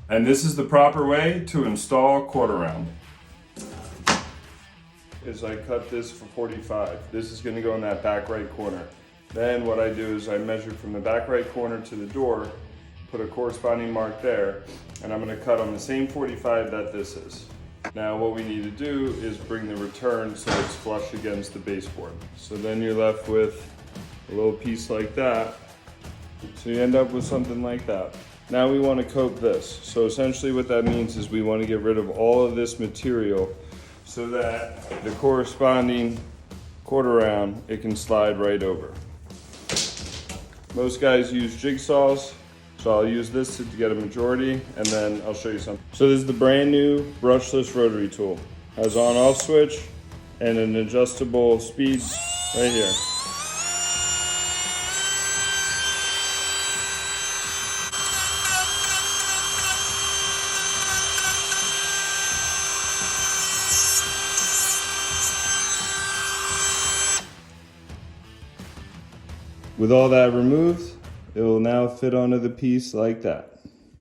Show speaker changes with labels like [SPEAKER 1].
[SPEAKER 1] And this is the proper way to install quarter round. Is I cut this for 45. This is gonna go in that back right corner. Then what I do is I measure from the back right corner to the door, put a corresponding mark there, and I'm gonna cut on the same 45 that this is. Now what we need to do is bring the return so it's flush against the baseboard. So then you're left with a little piece like that. So you end up with something like that. Now we want to coat this. So essentially what that means is we want to get rid of all of this material so that the corresponding quarter round, it can slide right over. Most guys use jigsaws, so I'll use this to get a majority, and then I'll show you something. So this is the brand new brushless rotary tool. Has on-off switch and an adjustable speed right here. With all that removed, it will now fit onto the piece like that.